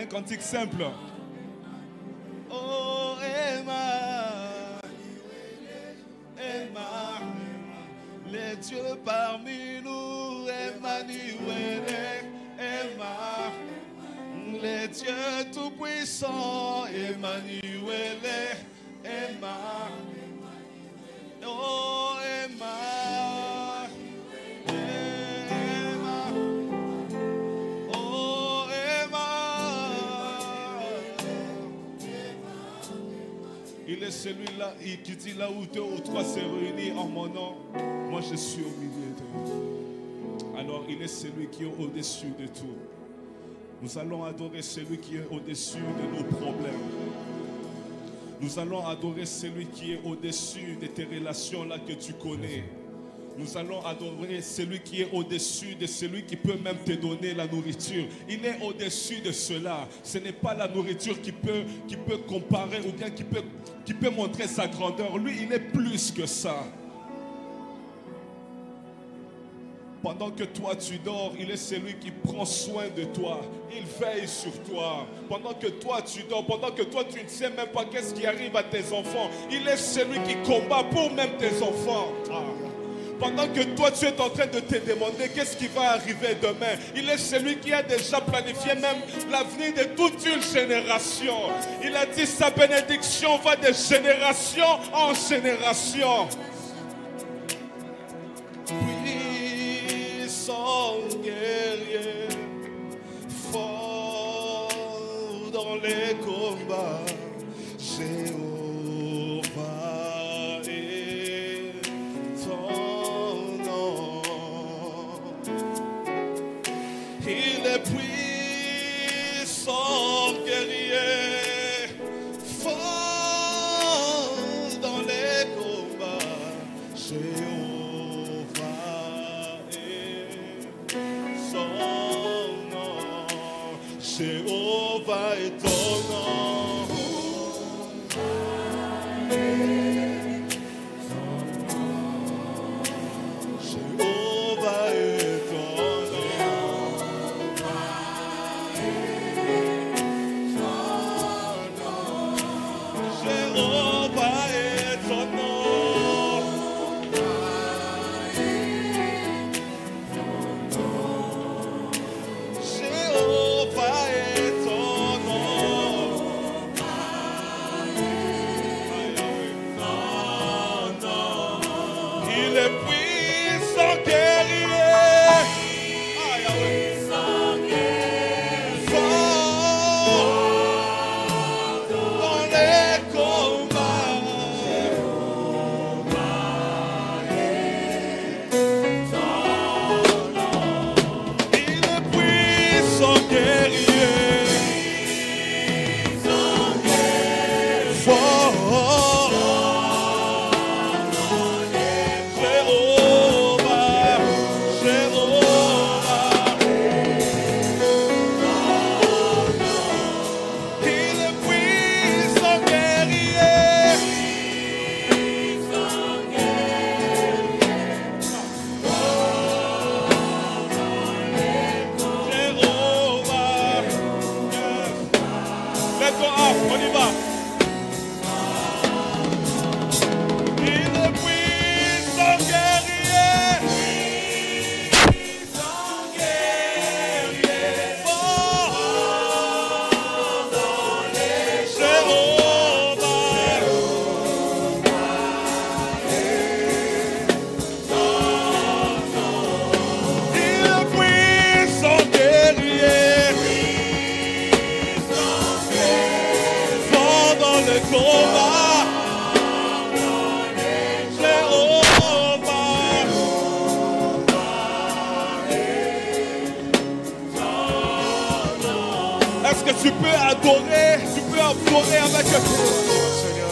un cantique simple. Oh, Emma, Emma, les dieux parmi nous, Emmanuel, Emma, les dieux tout-puissants, Emmanuel, Emma, oh, Emma, Emma, oh, Emma. Il est celui-là qui dit là où deux ou trois se réunissent en mon nom, moi je suis au milieu d'eux. Alors il est celui qui est au-dessus de tout. Nous allons adorer celui qui est au-dessus de nos problèmes. Nous allons adorer celui qui est au-dessus de tes relations là que tu connais. Nous allons adorer celui qui est au-dessus de celui qui peut même te donner la nourriture. Il est au-dessus de cela. Ce n'est pas la nourriture qui peut comparer ou bien qui peut montrer sa grandeur. Lui, il est plus que ça. Pendant que toi tu dors, il est celui qui prend soin de toi. Il veille sur toi. Pendant que toi tu dors, pendant que toi tu ne sais même pas qu'est-ce qui arrive à tes enfants, il est celui qui combat pour même tes enfants. Pendant que toi tu es en train de te demander qu'est-ce qui va arriver demain, il est celui qui a déjà planifié même l'avenir de toute une génération. Il a dit sa bénédiction va de génération en génération. Guerrier, fort dans les combats, Jéhovah est ton nom. Il est puissant guerrier, fort dans les combats, Jéhovah. Jéhovah est ton nom. Jéhovah est ton nom. Jéhovah est ton nom. Jéhovah est ton nom. Il est puissant guerrier. Fort dans les combats. Il est puissant guerrier. Fort. Est-ce que tu peux adorer avec Seigneur?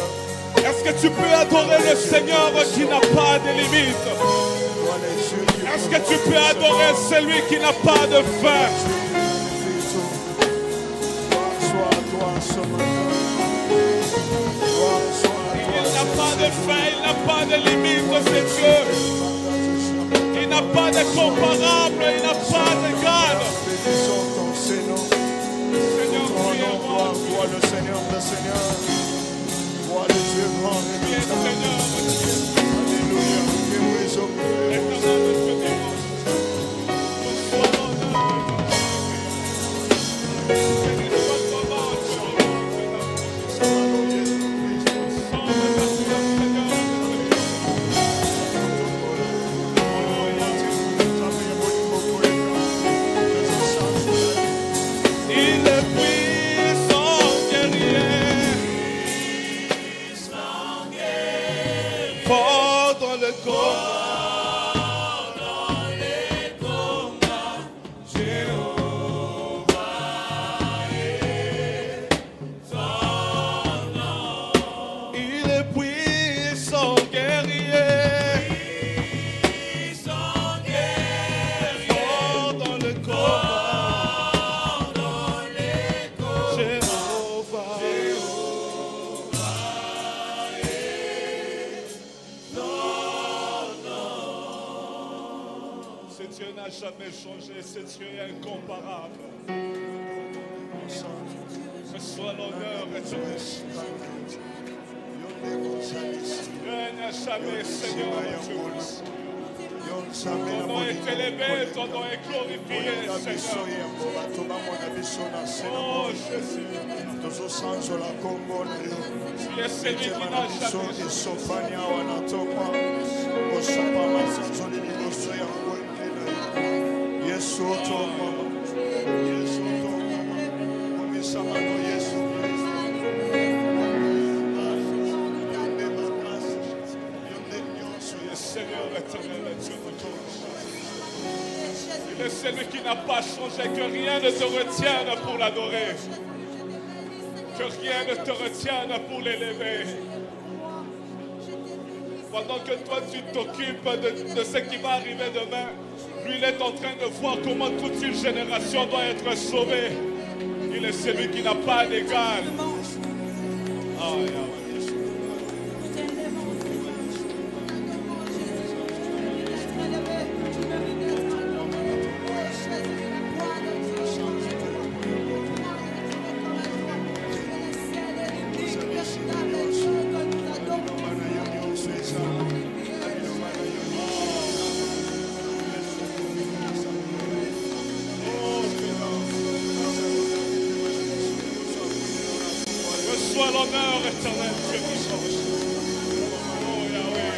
Est-ce que tu peux adorer le Seigneur qui n'a pas de limite? Est-ce que tu peux adorer celui qui n'a pas de fin? Il n'a pas de fin, il n'a pas de limite, c'est Dieu. Il n'a pas de comparable, il n'a pas d'égal. Seigneur, le Seigneur. Gloire de Dieu grand. Alléluia. Jamais changé, ce Dieu est incomparable. Reçois l'honneur et ton règne à jamais, Seigneur Dieu. Ton nom est élevé, ton nom est glorifié, Seigneur. Oh Jésus, tu es celui qui n'a jamais changé. Yesu to mama, Yesu to mama, omisamano Yesu Kristo. Le Seigneur éternel est Dieu de tout. Il est celui qui n'a pas changé, que rien ne te retienne pour l'adorer, que rien ne te retienne pour l'élever. Pendant que toi tu t'occupes de ce qui va arriver demain, lui, il est en train de voir comment toute une génération doit être sauvée. Il est celui qui n'a pas d'égal. Reçois l'honneur éternel, Dieu qui change. Oh Yahweh.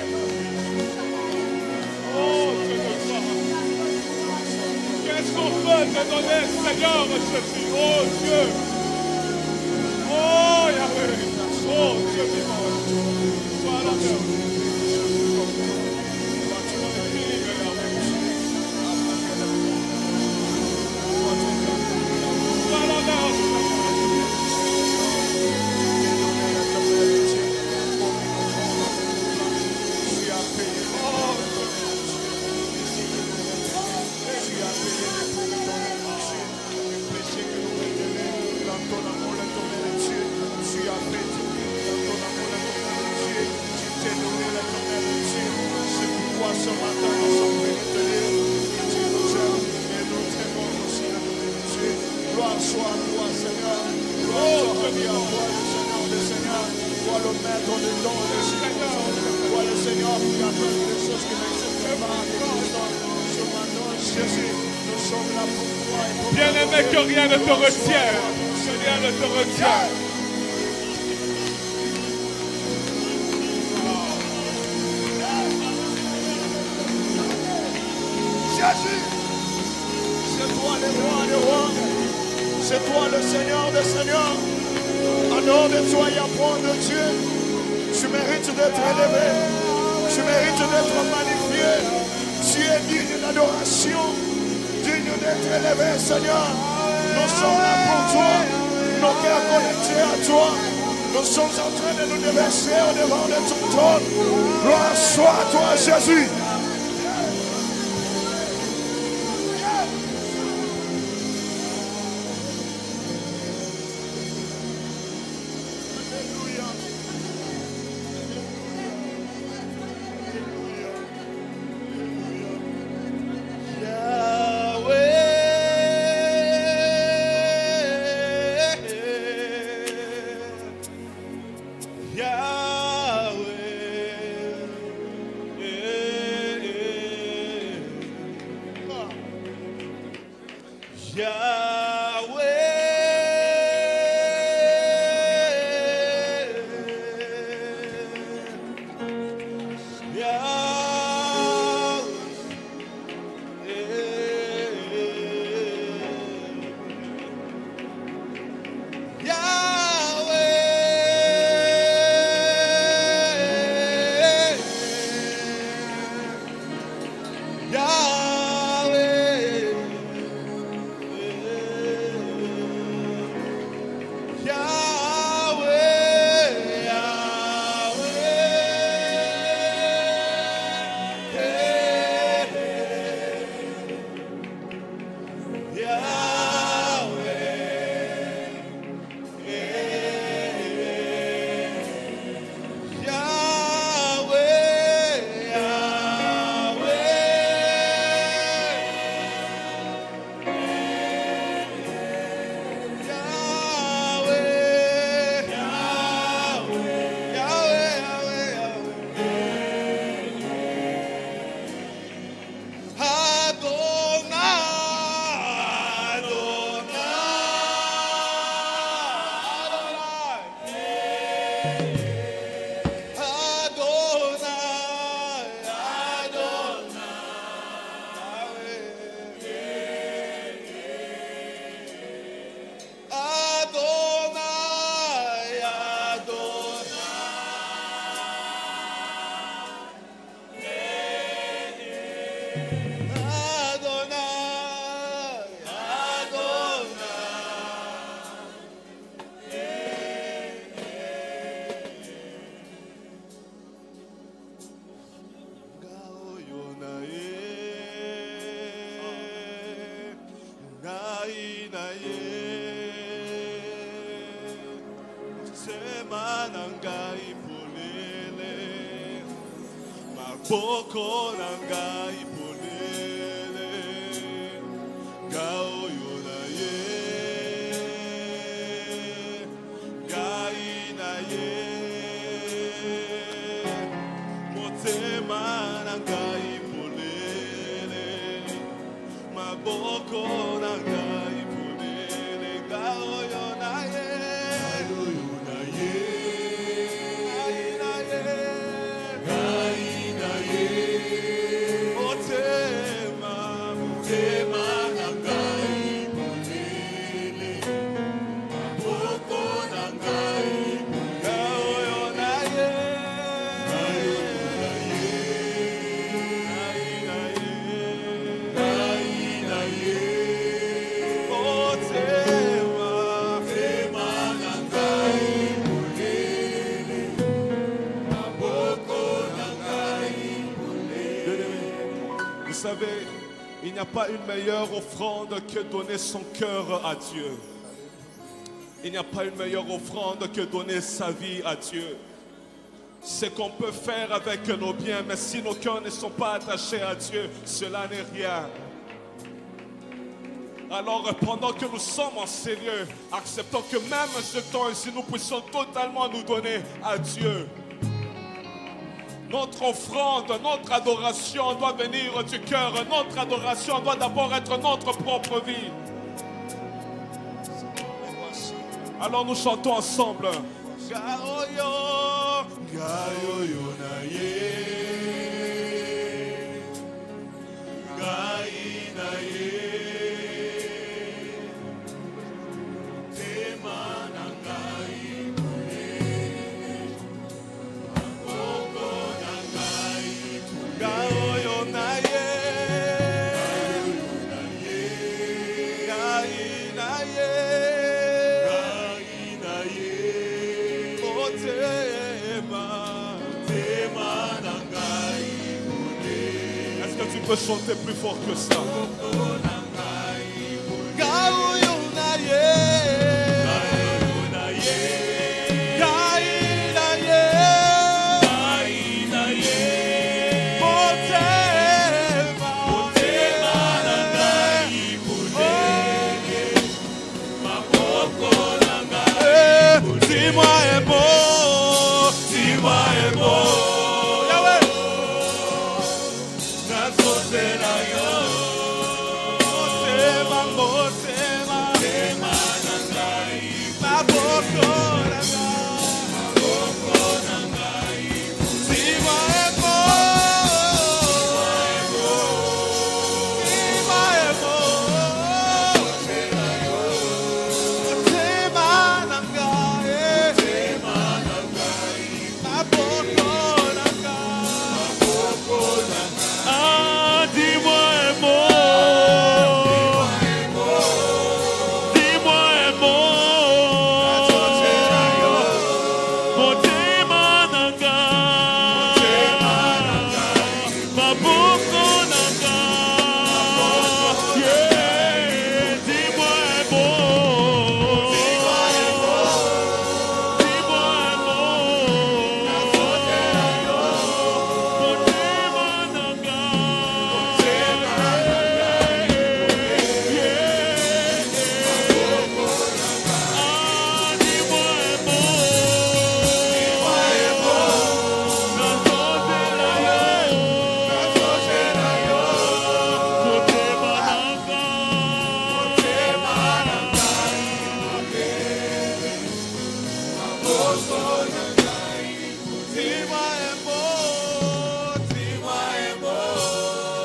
Oh Dieu de gloire. Qu'est-ce qu'on peut te donner, Seigneur Jésus? Oh Dieu. Oh Yahweh. Oh Dieu vivant. Sois l'honneur. Sois l'honneur. Ce matin, nous sommes venus te dire que tu nous aimes et nous t'aimons aussi. Gloire soit à toi, Seigneur. Gloire soit à toi, le Seigneur des Seigneurs. Toi, le maître des dons des Seigneurs. Toi, le Seigneur qui a fait des choses qui n'existent pas. Ce matin, Jésus, nous sommes là pour toi. Bien-aimé, que rien ne te retienne. Que rien ne te retienne. Jésus, c'est toi le roi des rois, c'est toi le Seigneur des seigneurs. En dehors de toi, il n'y a point de Dieu. Tu mérites d'être élevé, tu mérites d'être magnifié. Tu es digne d'adoration, digne d'être élevé, Seigneur. Nous sommes là pour toi, nos cœurs connectés à toi. Nous sommes en train de nous déverser au devant de ton trône. Gloire soit à toi, Jésus. motema na ngai polele, maboko na ngai polele, gaoyo na ye, gai na ye, motema na ngai polele, maboko na ngai polele, gaoyo na ye. Vous savez, il n'y a pas une meilleure offrande que donner son cœur à Dieu. Il n'y a pas une meilleure offrande que donner sa vie à Dieu. C'est qu'on peut faire avec nos biens, mais si nos cœurs ne sont pas attachés à Dieu, cela n'est rien. Alors pendant que nous sommes en ces lieux, acceptons que même ce temps ici, nous puissions totalement nous donner à Dieu. Notre offrande, notre adoration doit venir du cœur. Notre adoration doit d'abord être notre propre vie. Alors nous chantons ensemble. Gaoyo, gaoyo na ye, gai na ye, tema na ngai. Gaoyo na ye, gai na ye, motema na ngai. Est-ce que tu peux chanter plus fort que ça? Gaoyo na ye,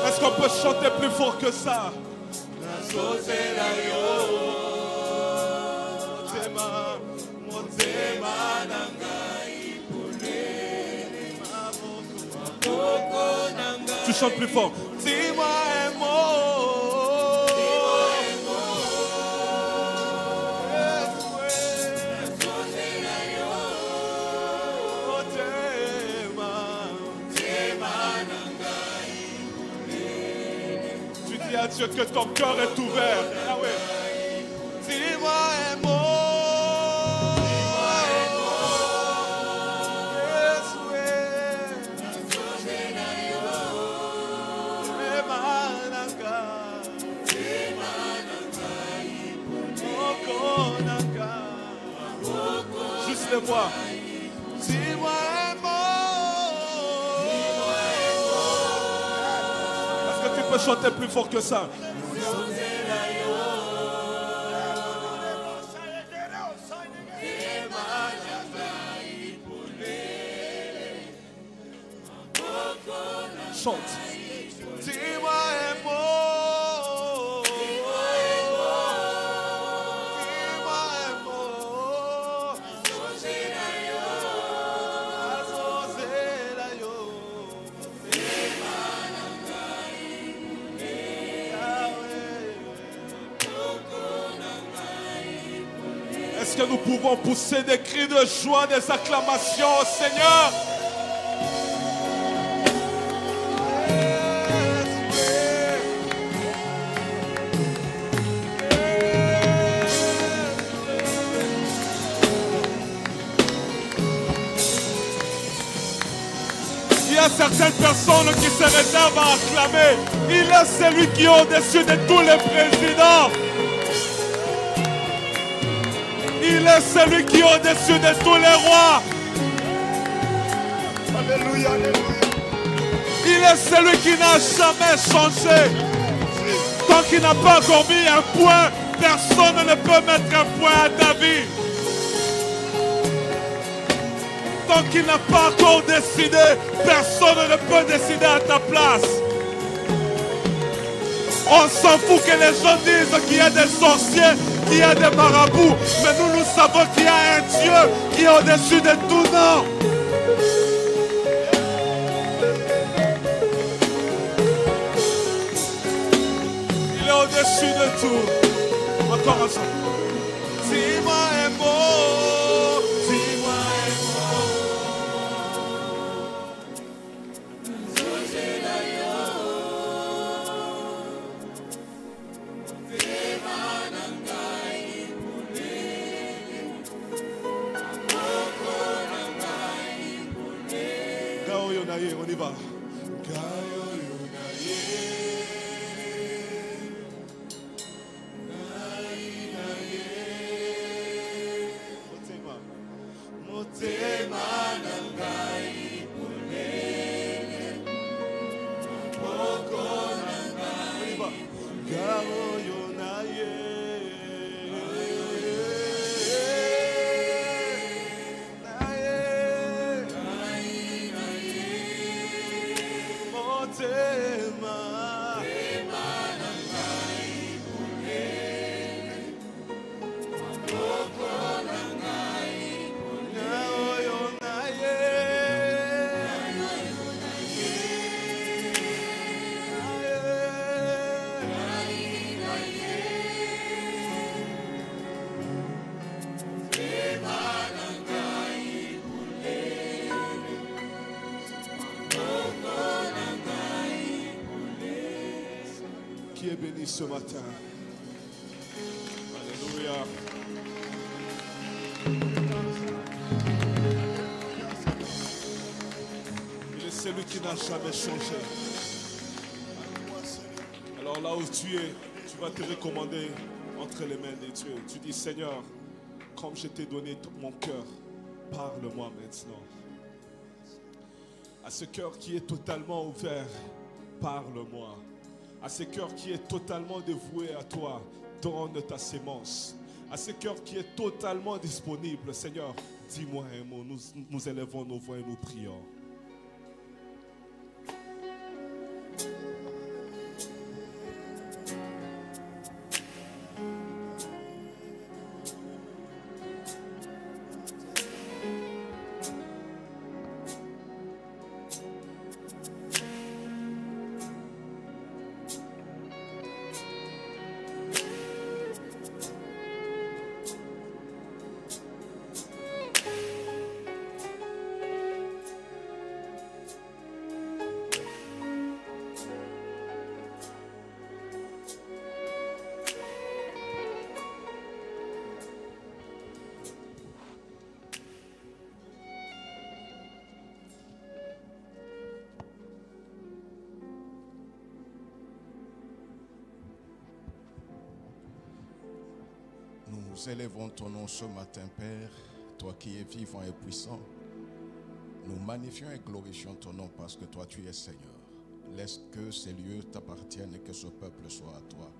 Est-ce qu'on peut chanter plus fort que ça? Tu chantes plus fort. Tu dis à Dieu que ton cœur est ouvert. Ah ouais. Dis-moi un mot. les voix. Dis-moi un mot. Est-ce que tu peux chanter plus fort que ça? Chante. Dis-moi un mot. Dis-moi un mot. Est-ce que nous pouvons pousser des cris de joie, des acclamations au Seigneur? Il y a certaines personnes qui se réservent à acclamer. Il est celui qui est au-dessus de tous les présidents. Il est celui qui est au-dessus de tous les rois. Alléluia, alléluia. Il est celui qui n'a jamais changé. Tant qu'il n'a pas encore mis un point, personne ne peut mettre un point à ta vie. Tant qu'il n'a pas encore décidé, personne ne peut décider à ta place. On s'en fout que les gens disent qu'il y a des sorciers, qu'il y a des marabouts. Mais nous savons qu'il y a un Dieu qui est au-dessus de tout nom. Il est au-dessus de tout. Encore ensemble. Dis-moi un mot. Dis-moi un mot. On y va. Qui est béni ce matin. Alléluia. Il est celui qui n'a jamais changé. Alors là où tu es, tu vas te recommander entre les mains de Dieu. Tu dis, Seigneur, comme je t'ai donné mon cœur, parle-moi maintenant. À ce cœur qui est totalement ouvert, parle-moi. À ce cœur qui est totalement dévoué à toi, donne ta sémence. À ce cœur qui est totalement disponible, Seigneur, dis-moi un mot. Nous élevons nos voix et nous prions. Nous élevons ton nom ce matin, Père. toi qui es vivant et puissant, nous magnifions et glorifions ton nom parce que toi tu es Seigneur. Laisse que ces lieux t'appartiennent et que ce peuple soit à toi.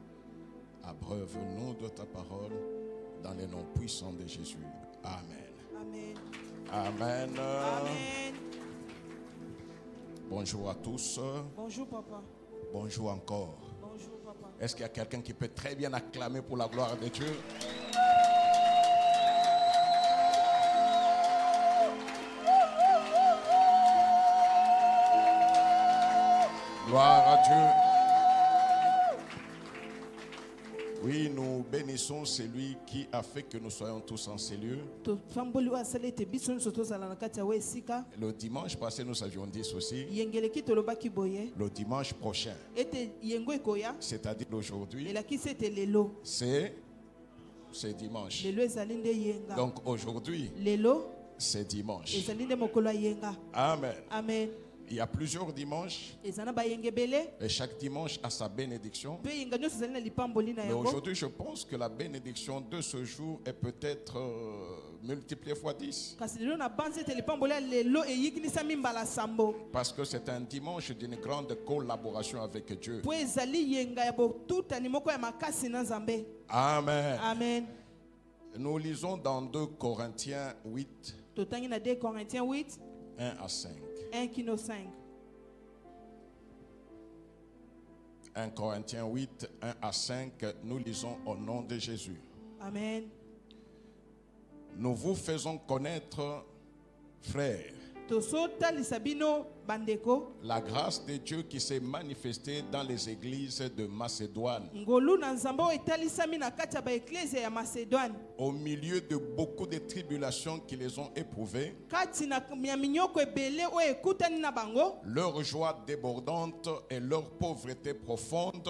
Abreuve-nous de ta parole dans les noms puissants de Jésus. Amen. Amen. Amen. Amen. Bonjour à tous. Bonjour, papa. Bonjour encore. Bonjour, papa. Est-ce qu'il y a quelqu'un qui peut très bien acclamer pour la gloire de Dieu? Gloire à Dieu. Oui, nous bénissons celui qui a fait que nous soyons tous en ces lieux. Le dimanche passé, nous avions dit ceci. Le dimanche prochain, c'est-à-dire aujourd'hui, c'est dimanche. Donc aujourd'hui, c'est dimanche. Amen. Amen. Il y a plusieurs dimanches et chaque dimanche a sa bénédiction. Mais aujourd'hui, je pense que la bénédiction de ce jour est peut-être multipliée fois 10. Parce que c'est un dimanche d'une grande collaboration avec Dieu. Amen. Amen. Nous lisons dans 2 Corinthiens 8, 1 à 5. 1 Kino 5. 1 Corinthiens 8, 1 à 5, nous lisons au nom de Jésus. Amen. Nous vous faisons connaître, frères, la grâce de Dieu qui s'est manifestée dans les églises de Macédoine. Au milieu de beaucoup de tribulations qui les ont éprouvées, leur joie débordante et leur pauvreté profonde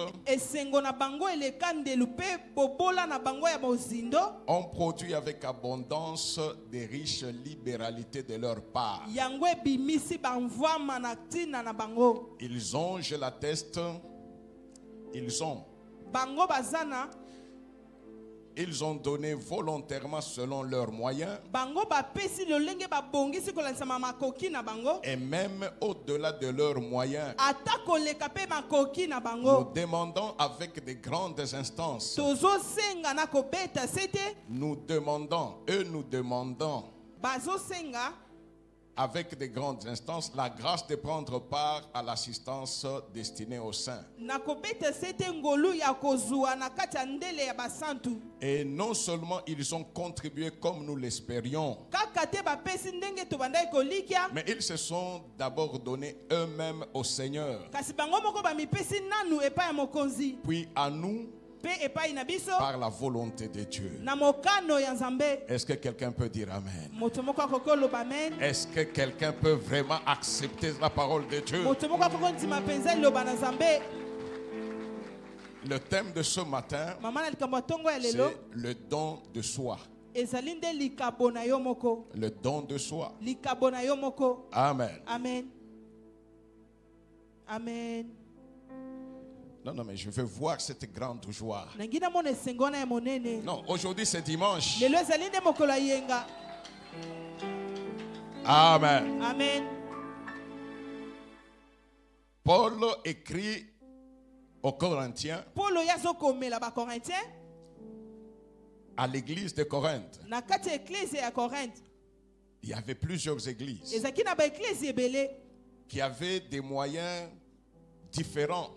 ont produit avec abondance des riches libéralités de leur part. Ils ont, je l'atteste, ils ont donné volontairement selon leurs moyens et même au-delà de leurs moyens. Nous demandons avec de grandes instances. Nous demandons avec de grandes instances la grâce de prendre part à l'assistance destinée aux saints. Et non seulement ils ont contribué comme nous l'espérions, mais ils se sont d'abord donnés eux-mêmes au Seigneur, puis à nous par la volonté de Dieu. Est-ce que quelqu'un peut dire Amen? Est-ce que quelqu'un peut vraiment accepter la parole de Dieu? Le thème de ce matin, c'est le don de soi. Le don de soi. Amen. Amen. Amen. Non, mais je veux voir cette grande joie. Non, aujourd'hui c'est dimanche. Amen. Amen. Paul écrit aux Corinthiens, à l'église de Corinthe. Il y avait plusieurs églises qui avaient des moyens différents.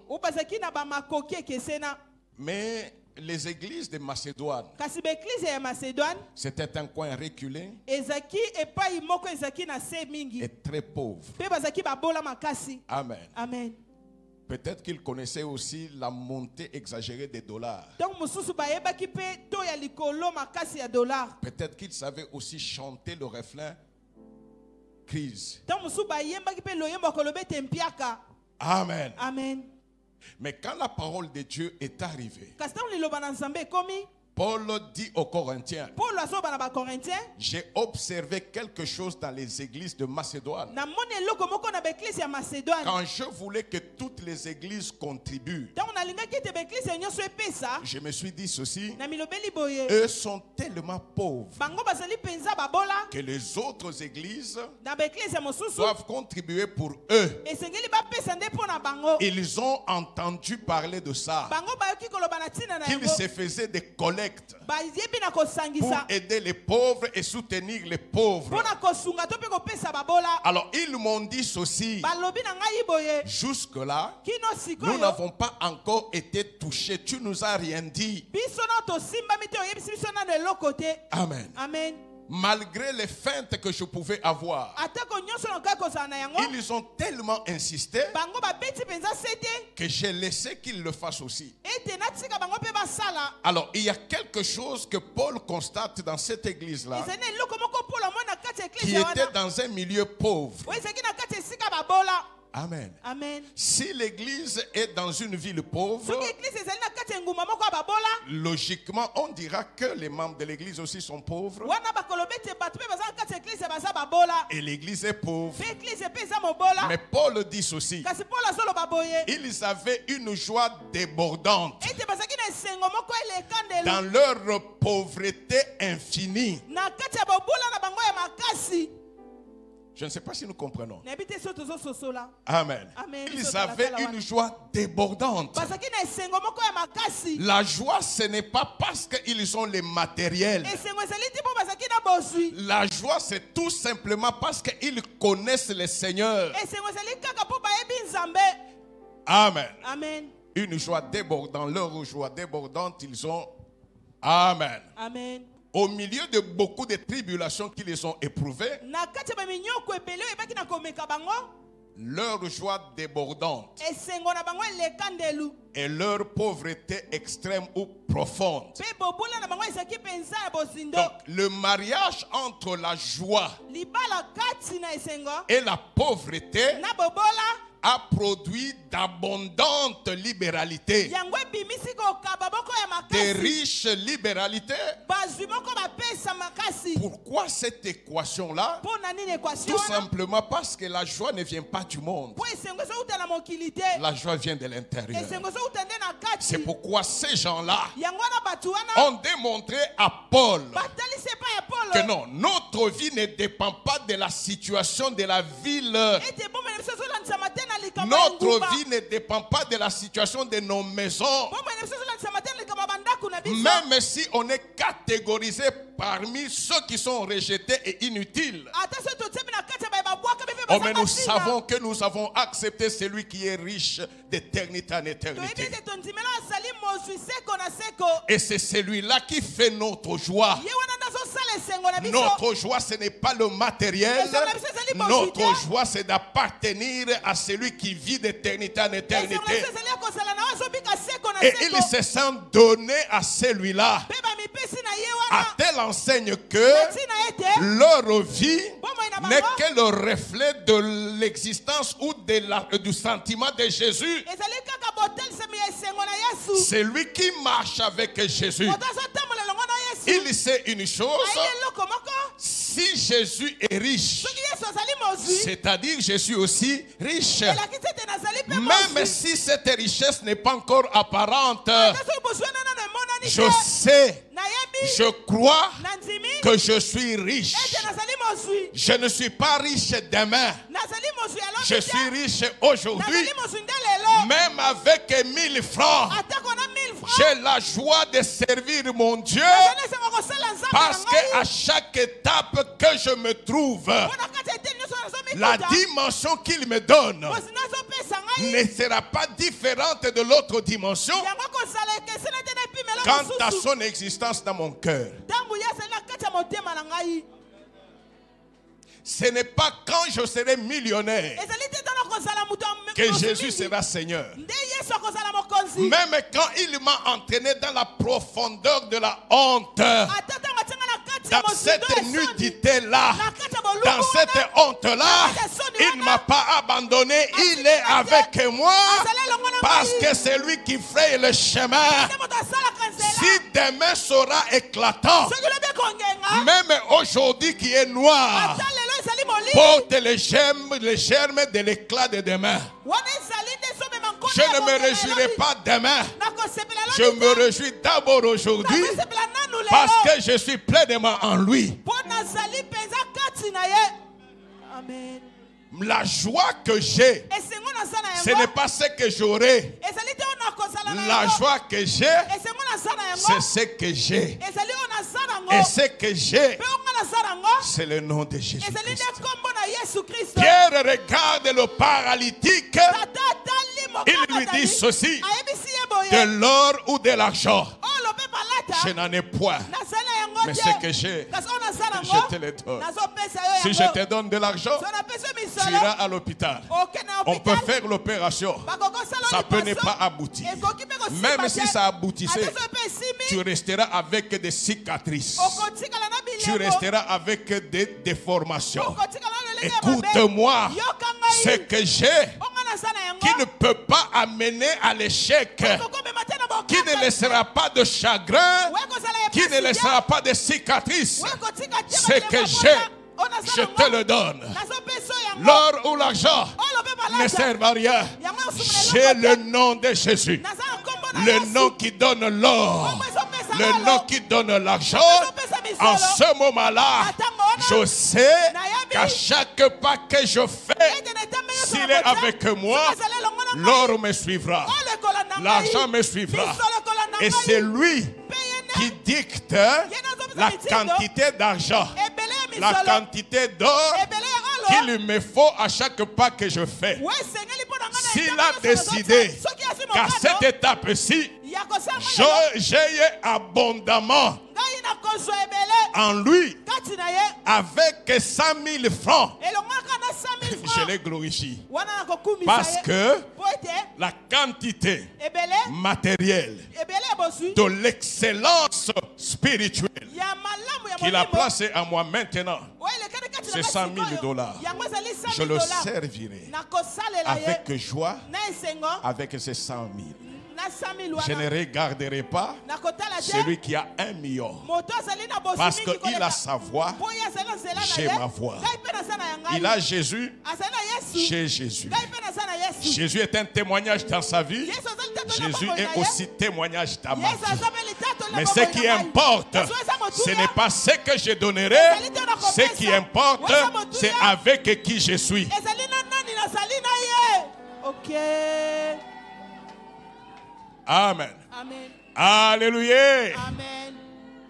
Mais les églises de Macédoine, c'était un coin reculé et très pauvre. Amen. Amen. Peut-être qu'ils connaissaient aussi la montée exagérée des dollars. Peut-être qu'ils savaient aussi chanter le refrain crise. Amen. Amen. Mais quand la parole de Dieu est arrivée, Paul dit aux Corinthiins, Paul azoba na ba Corinthiens. j'ai observé quelque chose dans les églises de Macédoine. Na moni eloko moko na ba église ya Macédoine. Quand je voulais que toutes les églises contribuent, Donc na linga ki te ba église nyonso epesa. je me suis dit ceci, Na milobeli boye. eux sont tellement pauvres Bango bazali penza babola. que les autres églises Na ba église ya mosusu. doivent contribuer pour eux. Esengeli ba pesa nde pona bango. Ils ont entendu parler de ça, Bango ba yoki koloba na tina na qu'ils yango. se faisaient des collectes Ba yebi na pour kosangisa. aider les pauvres et soutenir les pauvres. Pona kosunga to pe kopesa babola. Alors ils m'ont dit ceci, Balobi na ngai boye. jusque-là, Kino nous sikoyo. n'avons pas encore été touchés. Tu nous as rien dit. Biso na to simba mite oyebisi biso na eloko te. Amen. Amen. Malgré les feintes que je pouvais avoir, Atako nyonso na kai kozala na yango. ils ont tellement insisté Bango ba beti penza sete. que j'ai laissé qu'ils le fassent aussi. Ete natika bango pe basala. Alors, il y a quelque chose que Paul constate dans cette église-là, Ezene eloko moko pola mo na kati ya qui église était wana. dans un milieu pauvre. Oyezaki na kati esika babola. Amen. Amen. Si l'église est dans une ville pauvre, Soki église ezali na kati ya nguma moko ya babola. logiquement, on dira que les membres de l'église aussi sont pauvres Wana bakoloba ete bato pe baza na kati ya église baza babola. et l'église est pauvre. Pe église pe eza mobola. Mais Paul dit ceci, Kasi Paul azoloba boye. ils avaient une joie débordante Ete bazaki na esengo moko eleka dans ndelu. leur pauvreté infinie. Na kati ya babola na bango ya makasi. Je ne sais pas si nous comprenons. Na ebite so tozososola. Amen. Amen. Ils avaient une joie débordante. Bazaki na esengo moko ya makasi. La joie, ce n'est pas parce qu'ils ont les matériels. Esengo ezali ti mpo bazaki na bozwi. La joie, c'est tout simplement parce qu'ils connaissent le Seigneur. Esengo ezali kaka mpo bayebi nzambe. Amen. Amen. Une joie débordante. Leur joie débordante, ils ont. Amen. Amen. Au milieu de beaucoup de tribulations qu'ils les ont éprouvées, Na kati ya baminyoko ebele oyo ebaki na komeka bango. leur joie débordante Esengo na bango eleka ndelu. et leur pauvreté extrême ou profonde. Pe bobola na bango ezaki penza ya bozindo. Donc, le mariage entre la joie Libala kati na esengo. et la pauvreté Na bobola. a produit d'abondantes libéralités, Yango ebimisi kokaba boko ya de makasi. riches libéralités. Bazwi moko bapesa makasi. Pourquoi cette équation-là? Mpo na nini ekwation Tout wana? simplement parce que la joie ne vient pas du monde. Po esengo ezouta na mokili te. La joie vient de l'intérieur. Esengo ezouta nde na kati. C'est pourquoi ces gens-là Yango wana bato wana ont démontré à Paul batalisi epai ya Polo. que non, notre vie ne dépend pas de la situation de la ville. Ete bombe na biso ezolandisama te na likambo ya Notre ngumba. vie ne dépend pas de la situation de nos maisons. Bombe na biso ezolandisama te na likambo ya bandako na biso. Même si on est catégorisé parmi ceux qui sont rejetés et inutiles. Ata so totiemi na kati ya baye babwaka bepe Oh, mais baza nous basina. savons que nous avons accepté celui qui est riche d'éternité en Toyebi éternité. ete tondimela azali mozwi seko na seko. Et c'est celui-là qui fait notre joie. Ye wana nde azosala esengo na biso. Notre joie, ce n'est pas le matériel. Notre joie, c'est d'appartenir à celui qui vit d'éternité en Esengo na éternité. biso ezali ya kozala na oyo azobika seko na Et seko. il se sent donné à celui-là. Mpe bamipesi na ye À wana. telle enseigne que Ntina ete. leur vie Bomoi na n'est bango. que le reflet de l'existence ou du sentiment de Jésus. Ezali kaka botelisemi ya esengo na Yesu. C'est lui qui marche avec Jésus. Moto azotambola elongo na Yesu. Il sait une chose, Ayebi eloko moko. si Jésus est riche, Soki Yesu azali mozwi. c'est-à-dire je suis aussi riche. Elakisi ete nazali mpe Même mozwi. si cette richesse n'est pas encore apparente, Ata soki bozwi wana nano emonani je te. sais, Nayebi. je crois Na ndimi. que je suis riche. Ete nazali mozwi. Je ne suis pas riche demain. Nazali mozwi alobi Je te. suis riche aujourd'hui. Nazali mozwi nde lelo. Même avec 1000 francs, Atako na 1000 francs. j'ai la joie de servir mon Dieu. Nazali esengo kosala nzambe na Parce ngai. qu'à chaque étape que je me trouve, Mpona kati ya eteni nyonso la nazomikuta. dimension qu'il me donne Mosi nazopesa ngai. ne sera pas différente de l'autre dimension Yango kozala ekeseni ete na epimelo quant à mosusu. son existence dans mon cœur. Ntango ye azali na kati ya motema na ngai. Ce n'est pas quand je serai millionnaire Ezali te ntango kozala moto que Jésus sera Seigneur. nde Yesu akozala mokonzi. Même quand il m'a entraîné dans la profondeur de la honte, Ata ntango atianga na kati ya dans cette mozindo ya soni. nudité-là, Na kati ya bolumbu dans cette wana. honte-là, il ne m'a pas abandonné, il est avec moi Azali elongo na parce ngai. que c'est lui qui fraye le chemin. Nde moto asalaka nzela. Si demain sera éclatant, soki lobi kongenga même aujourd'hui qui est noir, ata lelo ezali molili porte les germes de l'éclat de demain. wana ezali nde ezomema nkona Je ya ne me kokende réjouirai elobi. pas demain. nakosepela Je lobi me te, réjouis d'abord aujourd'hui nakosepela nanu lelo parce que je suis pleinement en lui. mpo nazali mpenza kati na ye. Amen. La joie que j'ai, esengo naza na ce yango n'est pas ce que j'aurai. ezali te oyo nakozala na La yango joie que j'ai, esengo naza na c'est yango ce que j'ai. ezali oyo naza nango Et ce que j'ai, mpe onga naza nango c'est le nom de ezali Jésus-Christ. nde nkombo na yesu kristo. Pierre regarde le paralytique. tata atali Il lui dit ceci, ayebisi ye boye de l'or ou de l'argent, oyo lobe balata je n'en ai point. nazali na yango Mais te ce que j'ai, kasi oyo naza je nango te le donne. nazopesa yo Si je yango te donne de l'argent, so napesi yo tu misolo iras à l'hôpital. okende na On peut hôpital faire l'opération. bakokosala Ça peut ne lipaso, pas aboutir. ekoki mpe kosimba Même si te. ça aboutissait, ata so mpe esimi tu resteras avec des cicatrices. okotikala na Tu bilembo resteras avec des déformations. okotikala na lolenge ya mabe. Écoute-moi, yoka ce ngai que j'ai onga naza na yango qui ne peut pas amener à l'échec, okokomema te na qui ne bokanga laissera pas de chagrin, we kozala qui ne epasi te. laissera pas de cicatrices. We kotika te Ce bilembo que ya j'ai, mota. Oyo naza je nango. te le donne. nazopesa yo yango L'or ou l'argent oyo lobe ne balata servent à rien. yango osumela J'ai eloko le te. nom de Jésus. naza na nkombo na Le Yesu. nom qui donne l'or. Nkombo ezopesa Le ngalo. nom qui donne l'argent. ezopesa En misolo ce moment-là, je sais qu'à chaque pas que je fais, ete na etambe nyonso s'il na est kotia, avec moi, soki ezali elongo na ngai, l'or me suivra. oyo ekola na ngai, L'argent me suivra. misolo ekola na Et ngai, c'est lui mpe ye ne, qui dicte ye ne azopesa la mitindo, quantité d'argent, ebele ya la misolo, quantité d'or ebele ya olo, qu'il me faut à chaque pas que je fais. we esengeli mpo na ngai na S'il etambe a nyonso décidé nazotia, soki azwi qu'à cette mokano étape-ci, ya kosala ngai yango, j'ai abondamment ngai nakozwa ebele en lui kati na ye avec 100 000 francs, elongaka na 100 000 je francs le glorifie. wana nakokumisa Parce ye que mpo ete la quantité ebele matérielle ebele ya bozwi de l'excellence spirituelle ya malamu ya qu'il a molimo placée à moi maintenant, oyo elekani kati na c'est ngai 100 000 sikoyo, dollars. yango ezali 100 je 000 le dollars. servirai nakosalela ye avec joie na esengo avec ces 100 000. na 100 000 Je wana ne regarderai pas nakotala te celui qui a 1 million, moto azali na bosi parce mingi qu'il a koleka sa voix, mpo ye azali na nzela j'ai na ma ye voix. ngai mpe naza na ya ngai il a Jésus, azali na yesu j'ai Jésus. ngai mpe naza na yesu Jésus est un témoignage dans sa vie. yesu azali tato na Jésus bokoyi na est ye aussi témoignage dans ma yesu vie. aza mpe litato na Mais ce bokoyi qui na ngai. importe, Yesu eza ce motuya. n'est pas ce que je donnerai. Ce qui importe, c'est avec qui je suis. ezali na nani nazali na ye ok Amen. amen Alléluia. amen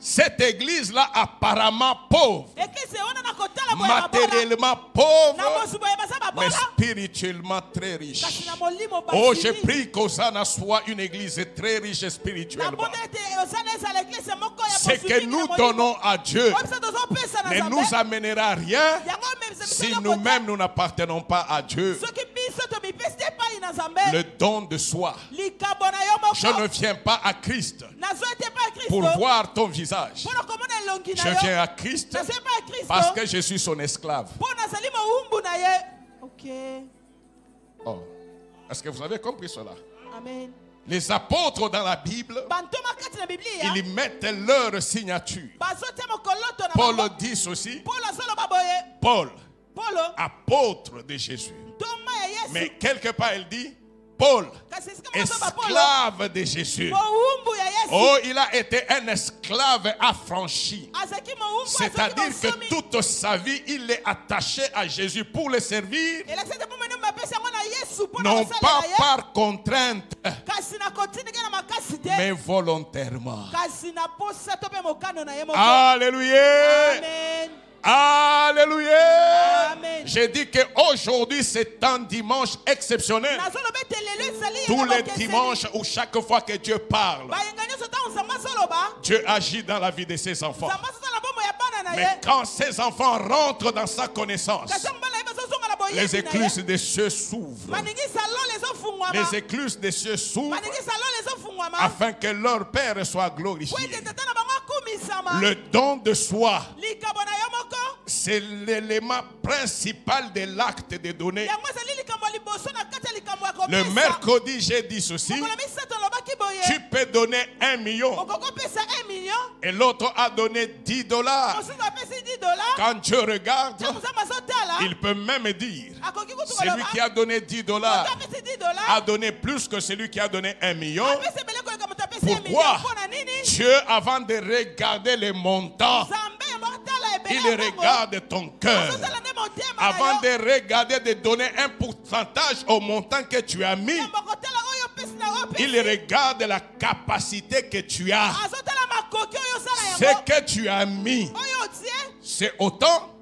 Cette église-là, apparemment pauvre, ekisi wana nakotala boye babola matériellement na pauvre, bosu boye baza mais babola spirituellement très riche. kasi na molimo Oh, je basili prie qu'Hosanna soit une église très riche spirituellement. nabonda ete osana ezala eklise moko ya Ce que nous donnons à Dieu oyo biso tozopesa na ne nzambe nous amènera rien yango mepesa si biso nous-mêmes nous n'appartenons pas à Dieu. soki biso tomipesi te epai na nzambe Le don de soi. likambo na yo Je ne moko viens pas à Christ nazwa ete epai ya pour kristo voir ton visage. mpo na komona elongi na Je yo viens à Christ nazwa epai ya kristo parce que je suis son esclave. mpo nazali mowumbu na ye ok Oh. Est-ce que vous avez compris cela? amen Les apôtres dans la Bible, bantoma kati na biblia ils mettent leur signature. bazotia mokoloto na Paul bango dit ceci, polo azoloba boye Paul, polo apôtre de Jésus. toma ya yesu Mais quelque part, il dit, Paul, kasi esika mozoba polo esclave de Jésus. mowumbu ya yesu Oh, il a été un esclave affranchi. azalaki mowumbu C'est-à-dire azalaki que mosomi toute sa vie, il est attaché à Jésus pour le servir, elakisi ete pomene bapesi yango na yesu mpo na non pas kosalela ye par contrainte, kasi na kotindika na makasi te mais volontairement. kasi na posa to mpe mokano na ye moko Alléluia. amen Alléluia. Amen. J'ai dit qu'aujourd'hui, c'est un dimanche exceptionnel. nazoloba ete lelo ezali Tous yengo les bokeseni. dimanches où chaque fois que Dieu parle, bayenga nyonso ntango nzambe azoloba Dieu agit dans la vie de ses enfants. nzambe azozala bomoi ya bana na Mais ye quand ses enfants rentrent dans sa connaissance, kasi yango bana ye bazozonga na les boyebi na écluses ye des cieux s'ouvrent. maningisa lolo ezofungwama Les écluses des cieux s'ouvrent maningisa lolo ezofungwama afin que leur Père soit po glorifié. ete tata na bango akumisama Le don de soi, likambo na yo moko c'est l'élément principal de l'acte de donner. yango ezali likambo ya liboso na kati ya likambo ya Le kopesa mercredi, j'ai dit ceci, mokolo misato alobaki boye tu peux donner 1 million. okokopesa Et l'autre a donné $10. Quand Dieu regarde, il peut même dire, celui qui a donné $10 a donné plus que celui qui a donné 1 million. Pourquoi? Dieu, avant de regarder les montants, il regarde ton cœur. Avant de regarder, de donner un pourcentage au montant que tu as mis, il regarde la capacité que tu as. Ce que tu as mis, c'est autant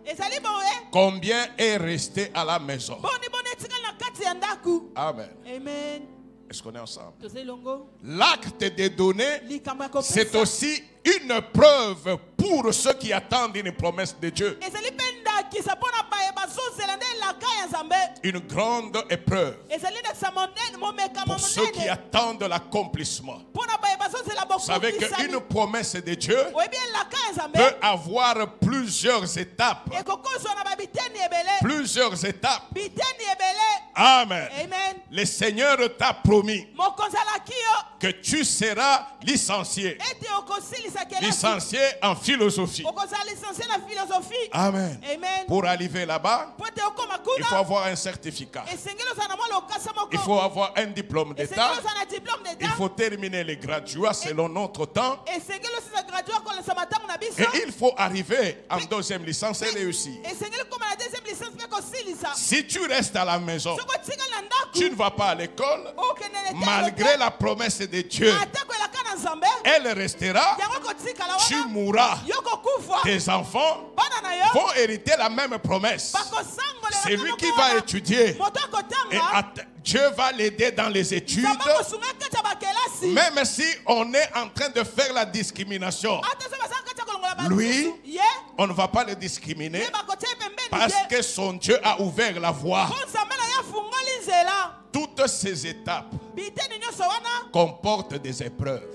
combien est resté à la maison. Amen. Est-ce qu'on est ensemble? L'acte de donner, c'est aussi une preuve pour ceux qui attendent une promesse de Dieu. Une grande épreuve pour ceux qui attendent l'accomplissement. Vous savez qu'une promesse de Dieu peut avoir plusieurs étapes. Plusieurs étapes. Amen. Le Seigneur t'a promis que tu seras licencié. Licencié en philosophie. Amen. Pour arriver là-bas, il faut avoir un certificat. Il faut avoir un diplôme d'État. Il faut terminer les graduats selon notre temps. Et il faut arriver en deuxième licence et réussir. Si tu restes à la maison, tu ne vas pas à l'école, malgré la promesse de Dieu, elle restera, tu mourras. Tes enfants vont hériter la même promesse. C'est lui qui va étudier. Et Dieu va l'aider dans les études. Même si on est en train de faire la discrimination, lui, on ne va pas le discriminer parce que son Dieu a ouvert la voie. Toutes ces étapes comportent des épreuves.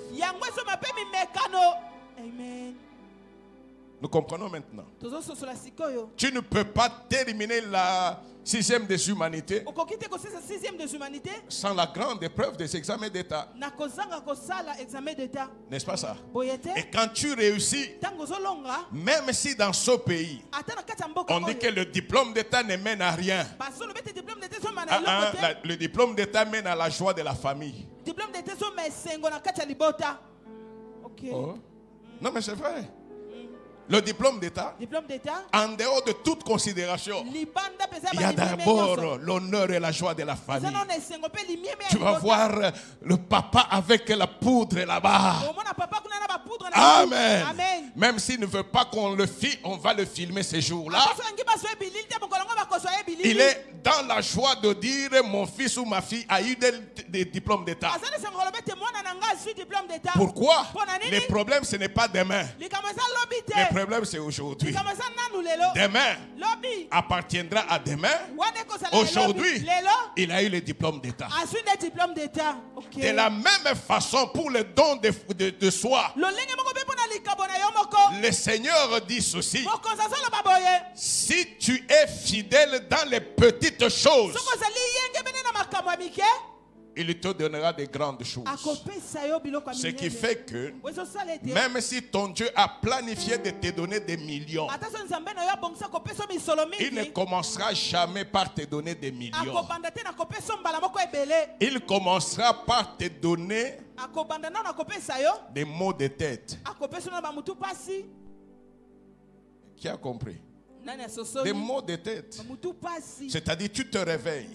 Nous comprenons maintenant. Tu ne peux pas terminer la 6e des humanités sans la grande épreuve des examens d'État. N'est-ce pas ça? Et quand tu réussis, même si dans ce pays, on dit que le diplôme d'État ne mène à rien. Le diplôme d'État mène à la joie de la famille. Oh. Non, mais c'est vrai. Le diplôme d'État, en dehors de toute considération, il y a d'abord l'honneur et la joie de la famille. Tu vas voir le papa avec la poudre là-bas. Amen. Même s'il ne veut pas qu'on le filme, on va le filmer ces jours-là. Il est dans la joie de dire mon fils ou ma fille a eu des diplômes d'État. Pourquoi? Le problème, ce n'est pas demain. Le problème, c'est aujourd'hui. Demain appartiendra à demain. Aujourd'hui, il a eu le diplôme d'État. De la même façon, pour le don de soi, le Seigneur dit ceci: si tu es fidèle dans les petites choses, il te donnera des grandes choses. Ce qui fait que même si ton Dieu a planifié de te donner des millions, il ne commencera jamais par te donner des millions. Il commencera par te donner des maux de tête. Qui a compris? Des maux de tête. C'est-à-dire tu te réveilles.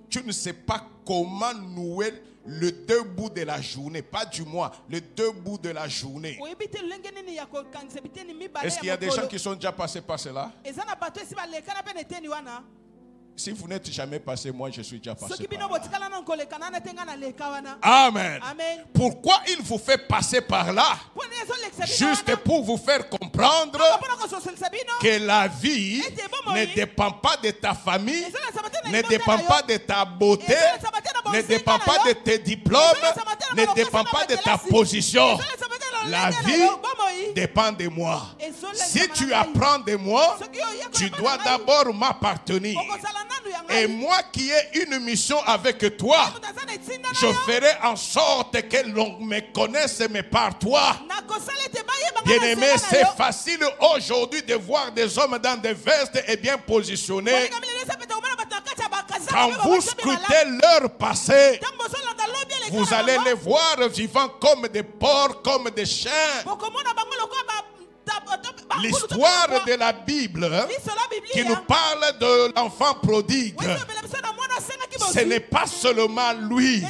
Tu ne sais pas comment nouer le 2 bouts de la journée. Pas du mois, le 2 bouts de la journée. Est-ce qu'il y a des gens qui sont déjà passés par cela? Si vous n'êtes jamais passé, moi je suis déjà passé par là. Amen. Pourquoi il vous fait passer par là? Juste pour vous faire comprendre que la vie ne dépend pas de ta famille, ne dépend pas de ta beauté, ne dépend pas de tes diplômes, ne dépend pas de ta position. La vie dépend de moi. Si tu apprends de moi, tu dois d'abord m'appartenir. Et moi qui ai une mission avec toi, je ferai en sorte que l'on me connaisse, mais par toi. Bien-aimé, c'est facile aujourd'hui de voir des hommes dans des vestes et bien positionnés. Quand vous scrutez leur passé, vous allez les voir vivant comme des porcs, comme des chiens. L'histoire de la Bible qui nous parle de l'enfant prodigue, ce n'est pas seulement lui.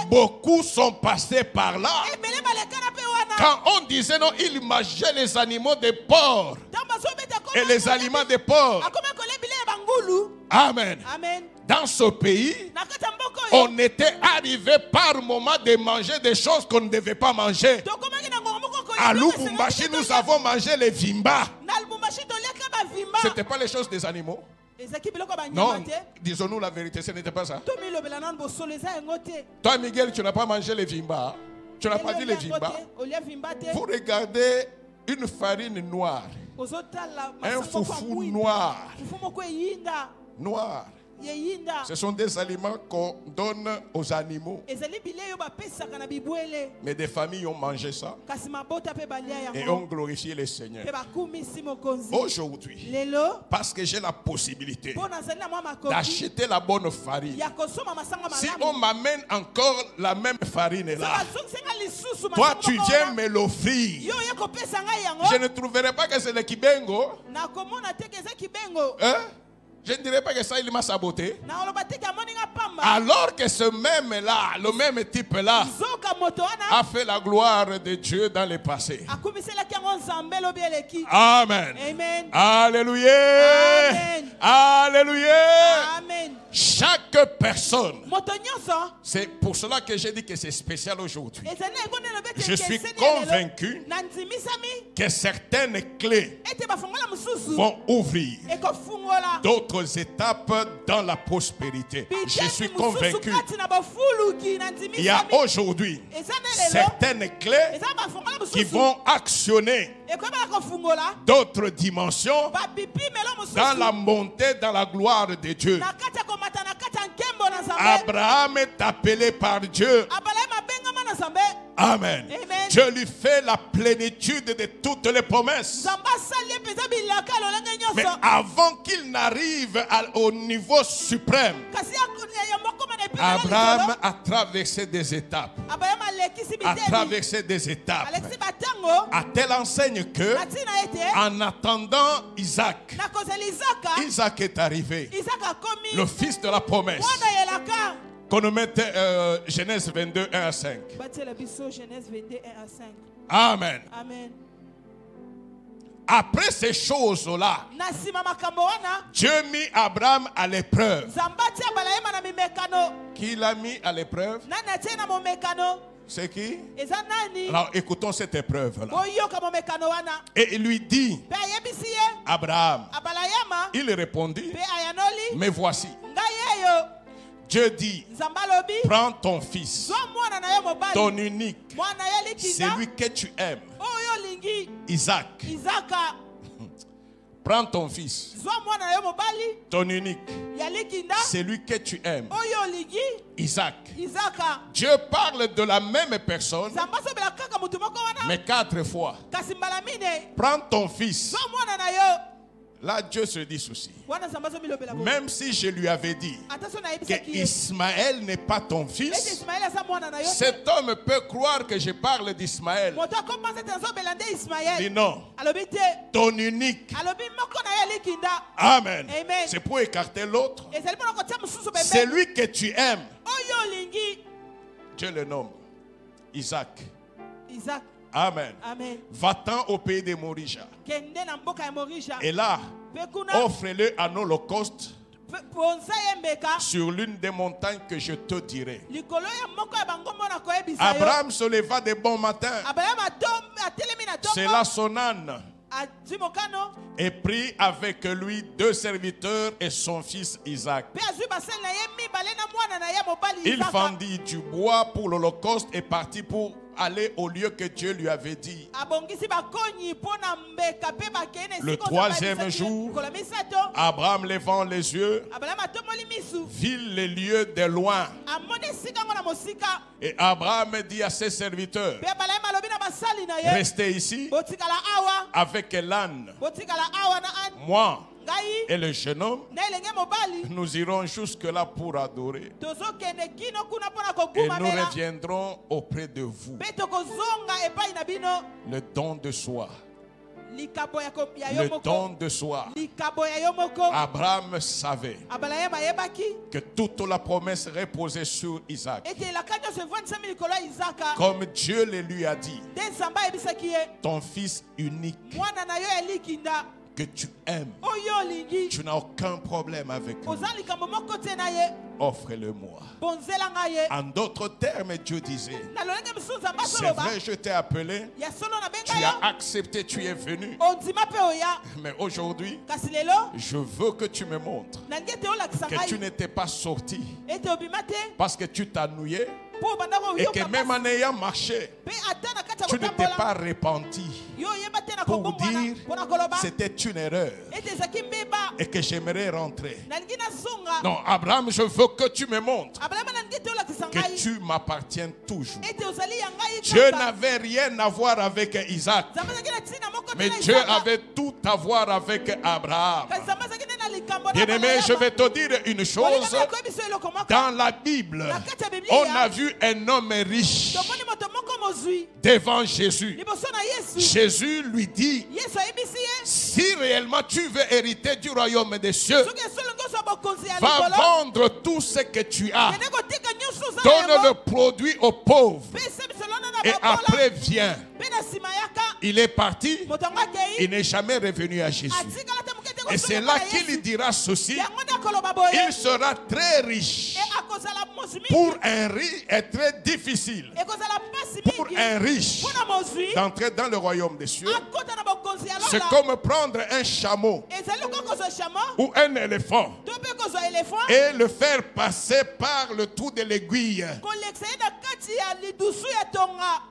Beaucoup sont passés par là. Quand on disait non, il mangeait les animaux des porcs et les aliments des porcs. Amen. Dans ce pays, on était arrivé par moment de manger des choses qu'on ne devait pas manger. À Lubumbashi, nous avons mangé les vimba. Ce n'était pas les choses des animaux. Non, disons-nous la vérité, ce n'était pas ça. Toi, Miguel, tu n'as pas mangé les vimba. Tu n'as pas vu les vimba. Vous regardez une farine noire, un foufou noir. Noir. Ce sont des aliments qu'on donne aux animaux. Mais des familles ont mangé ça et ont glorifié le Seigneur. Aujourd'hui, parce que j'ai la possibilité d'acheter la bonne farine, si on m'amène encore la même farine là, toi tu viens me l'offrir, je ne trouverai pas que c'est le Kibengo. Hein? Je ne dirais pas que ça, il m'a saboté. Alors que ce même-là, le même type-là, a fait la gloire de Dieu dans le passé. Amen. Amen. Alléluia. Amen. Alléluia. Amen. Chaque personne, c'est pour cela que j'ai dit que c'est spécial aujourd'hui. Je suis convaincu que certaines clés vont ouvrir d'autres étapes dans la prospérité. Je suis convaincu. Il y a aujourd'hui certaines clés qui vont actionner d'autres dimensions dans la montée, dans la gloire de Dieu. Abraham est appelé par Dieu. Amen. Amen. Dieu lui fait la plénitude de toutes les promesses. Mais avant qu'il n'arrive au niveau suprême, Abraham a traversé des étapes. A traversé des étapes. À telle enseigne que, en attendant Isaac, Isaac est arrivé, le fils de la promesse. Qu'on nous mette Genèse 22, 1 à 5. Amen. Amen. Après ces choses-là, Dieu mit Abraham à l'épreuve. Qui l'a mis à l'épreuve? C'est qui? Alors écoutons cette épreuve-là. Et il lui dit, Abraham, il répondit, mais voici. Dieu dit, prends ton fils, ton unique, celui que tu aimes, Isaac. Prends ton fils, ton unique, celui que tu aimes, Isaac. Dieu parle de la même personne, mais 4 fois. Prends ton fils. Là, Dieu se dit ceci. Même si je lui avais dit que Ismaël n'est pas ton fils, cet homme peut croire que je parle d'Ismaël. Dis non. Ton unique. Amen. C'est pour écarter l'autre. Celui que tu aimes, Dieu le nomme Isaac. Amen. Va-t'en au pays de Morija. Et là, offre-le en holocauste sur l'une des montagnes que je te dirai. Abraham se leva de bon matin. C'est là son âne. Et prit avec lui 2 serviteurs et son fils Isaac. Il fendit du bois pour l'holocauste et partit pour aller au lieu que Dieu lui avait dit. abongisi bakonyi mpona mbeka pe bakende Le troisième jour, Abraham levant les yeux, Abraham atomoli misu vit les lieux de loin. amoni esika ngo na mosika Et Abraham dit à ses serviteurs, pe Abraham alobi na basali na ye restez ici botikala awa avec l'âne. botikala awa na ane Moi ngai et le jeune homme, na elenge mobali nous irons jusque-là pour adorer. tozokende kino kuna mpona Et nous kogumamela reviendrons auprès de vous. mpe tokozonga epai na bino Le don de soi. likabo ya yo Le moko don de soi. likabo ya yo moko Abraham savait Abraham ayebaki que toute la promesse reposait sur Isaac. ete elaka nyonso evandisami likolo ya izaka Comme Dieu le lui a dit, nde nzambe ayebisaki ye ton fils unique mwana na yo ya likinda que tu aimes, oyo olingi tu n'as aucun problème avec lui. oza likambo moko te na ye Offre-le-moi. bonzela ngai ye En d'autres termes, Dieu disait, na lolenge mosusu nzambe c'est azoloba vrai, je t'ai appelé, ya solo na tu benga as yo accepté, tu es venu. ondima mpe oya Mais aujourd'hui, kasi lelo je veux que tu me montres nalingi ete olakisa que tu ngai n'étais pas sorti ete obima te parce que tu t'ennuyais mpo obandaka et que oyoka même en ayant marché, mpe ata na kati ya tu ne t'es kotambola pas repenti yo oyeba te na pour kobombwana dire mpo na koloba c'était une erreur ete ezalaki mbeba et que j'aimerais rentrer. nalingi nazonga Non, Abraham, je veux que tu me montres abrahama nalingi ete olakisa que ngai tu m'appartiens toujours. ete ozali ya ngai Dieu kaka n'avait rien à voir avec Isaac, nzambe azalaki na ntina moko te mais na Dieu Isaka. avait tout à voir avec Abraham. kasi nzambe azalaki nde na likambo na Bien-aimé, Abrahama. je vais te dire une chose. Olinga mpe akoyebi biso eloko moko Dans la Bible, na kati ya biblia on a vu un homme riche tomoni moto moko mozwi devant Jésus. liboso na yesu Jésus lui dit, yesu ayebisi ye si réellement tu veux hériter du royaume des cieux, soki esolongi ozwa bokonzi ya va likolo vendre tout ce que tu as, kende kotika nyonso oza na donne le yango produit aux pauvres mpe esebisolona na et babola après viens. mpe na nsima yaka Il est parti, moto yango akei il n'est jamais revenu à Jésus. atikala te moke te Et c'est là qu'il dira ceci, yango nde akoloba boye il sera très riche. e akozala mosi mingi Pour un riche est très difficile ekozala mpasi pour mingi un riche mpo na mozwi d'entrer dans le royaume des cieux. akota na bokonzi ya C'est lola comme prendre un chameau ezali lokola kozwa chameau ou un éléphant to mpe kozwa éléphant et le faire passer par le trou de l'aiguille. kolekisa ye na kati ya lidusu ya tonga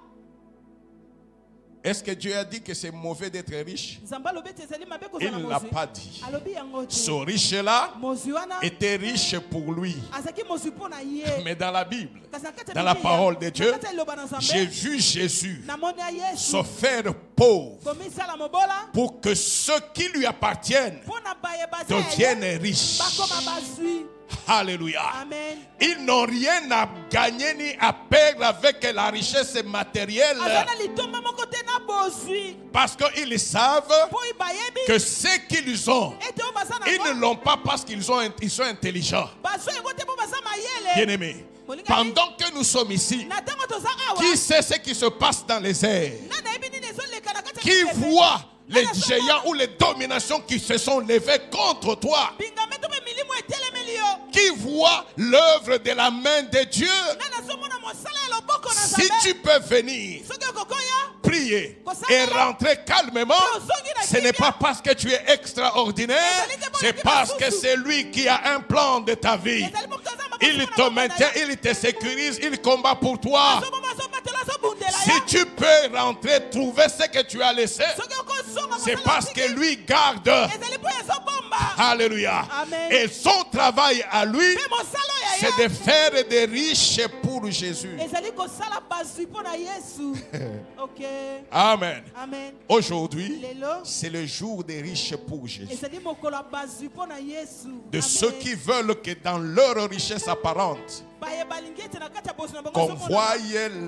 Est-ce que Dieu a dit que c'est mauvais d'être riche? nzambe alobi ete ezali mabe Il kozwa na ne l'a mozwi pas dit. alobi yango te Ce riche-là mozwi wana était riche pour lui. azalaki mozwi mpo na ye Mais dans la Bible, kasi na kati ya dans la Biblia, parole de Dieu, na kati ya liloba na j'ai nzambe vu Jésus namoni ya yesu se faire pauvre komisala mobola pour que ceux qui lui appartiennent mpo na bayebasi ya ye deviennent riches. bakoma bazwi Alléluia. amen Ils n'ont rien à gagner ni à perdre avec la richesse matérielle aza na litomba moko te na bozwi parce qu'ils savent mpo bayebi que ce qu'ils ont, ete oyo baza ils ne nango l'ont pas parce qu'ils sont intelligents. bazwi yango te mpo baza mayele Bien-aimés, pendant que nous sommes ici, na ntango toza awa qui sait ce qui se passe dans les airs? na nayebi nini ezoleka na kati Qui ya voit les géants ou les dominations qui se sont levées contre toi? bingame to mpe milimo etelemeli yo Qui voit l'œuvre de la main de Dieu? na nazomona mosala ya loboko na Si nzambe tu peux venir soki okokoya prier et rentrer calmement, ce n'est pas parce que tu es extraordinaire, c'est parce que c'est lui qui a un plan de ta vie. ezali moko toza Il te maintient, il te sécurise, il combat pour toi. azobatela azobundela Si yo tu peux rentrer, trouver ce que tu as laissé, soki okozonga c'est mosala parce otiki, que lui garde. ezali mpo ezobomba Alléluia. Amen. Et son travail à lui, mpe mosala ya c'est ye de faire des riches pour Jésus. ezali kosala bazwi mpo na yesu ok Amen. amen Aujourd'hui, lelo c'est le jour des riches pour Jésus. ezali mokolo ya bazwi mpo na yesu De Amen. ceux qui veulent que dans leur richesse apparente, baye balingi ete na kati ya bosi na bango qu'on voie